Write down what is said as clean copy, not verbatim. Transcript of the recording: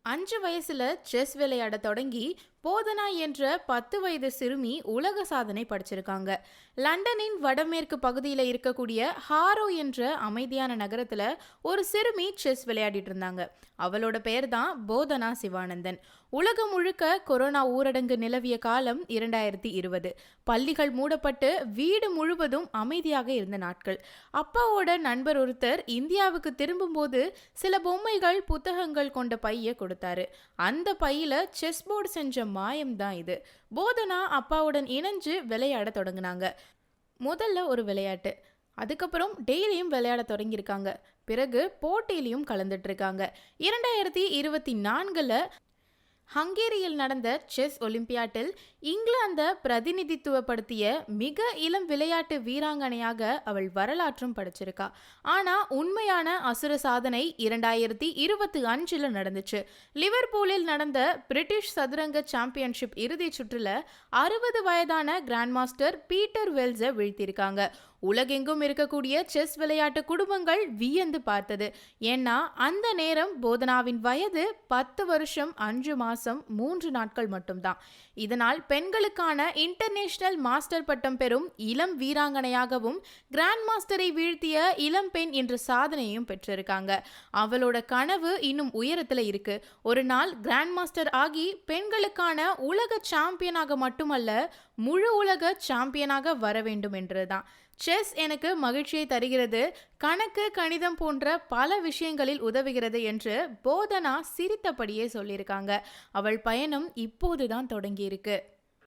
5 வயசுல செஸ் விளையாட தொடங்கி போதனா என்ற 10 வயது சிறுமி உலக சாதனை படைச்சிருக்காங்க. லண்டனின் வடமேற்கு பகுதியில் இருக்கக்கூடிய ஹாரோ என்ற அமைதியான நகரத்துல ஒரு சிறுமி செஸ் விளையாடிட்டு இருந்தாங்க. அவளோட பெயர் தான் போதனா சிவானந்தன். உலகம் முழுக்க கொரோனா ஊரடங்கு நிலவிய காலம் 2020. பள்ளிகள் மூடப்பட்டு வீடு முழுவதும் அமைதியாக இருந்த நாட்கள். அப்பாவோட நண்பர் ஒருத்தர் இந்தியாவுக்கு திரும்பும்போது சில பொம்மைகள் புத்தகங்கள் கொண்ட பைய கொடுத்தாரு. அந்த பையில செஸ் போர்டு செஞ்ச மாயம்தான் இது. போதனா அப்பாவுடன் இணைஞ்சு விளையாட தொடங்கினாங்க. முதல்ல ஒரு விளையாட்டு, அதுக்கப்புறம் டெய்லியும் விளையாட தொடங்கியிருக்காங்க. பிறகு போட்டியிலையும் கலந்துட்டு இருக்காங்க. 2024 ஹங்கேரியில் நடந்த செஸ் ஒலிம்பியாட்டில் இங்கிலாந்தை பிரதிநிதித்துவப்படுத்திய மிக இளம் விளையாட்டு வீராங்கனையாக அவள் வரலாற்றும் படைச்சிருக்கா. ஆனா உண்மையான அசுர சாதனை 2025 நடந்துச்சு. லிவர்பூலில் நடந்த பிரிட்டிஷ் சதுரங்க சாம்பியன்ஷிப் இறுதி சுற்றுல 60 வயதான கிராண்ட் மாஸ்டர் பீட்டர் வெல்ஸை வீழ்த்தியிருக்காங்க. உலகெங்கும் இருக்கக்கூடிய செஸ் விளையாட்டு குடும்பங்கள் வியந்து பார்த்தது. ஏன்னா அந்த நேரம் போதனாவின் வயது 10 வருஷம் 5 மாசம் 3 நாட்கள் மட்டும்தான். இதனால் பெண்களுக்கான இன்டர்நேஷனல் மாஸ்டர் பட்டம் பெறும் இளம் வீராங்கனையாகவும் கிராண்ட் மாஸ்டரை வீழ்த்திய இளம் பெண் என்ற சாதனையும் பெற்றிருக்காங்க. அவளோட கனவு இன்னும் உயரத்துல இருக்கு. ஒரு நாள் கிராண்ட் மாஸ்டர் ஆகி பெண்களுக்கான உலக சாம்பியனாக மட்டுமல்ல, முழு உலக சாம்பியனாக வர வேண்டும் என்றுதான். செஸ் எனக்கு மகிழ்ச்சியை தருகிறது, கணக்கு கணிதம் போன்ற பல விஷயங்களில் உதவுகிறது என்று போதனா சிரித்தபடியே சொல்லியிருக்காங்க. அவள் பயணம் இப்போதுதான் தொடங்கியிருக்கு.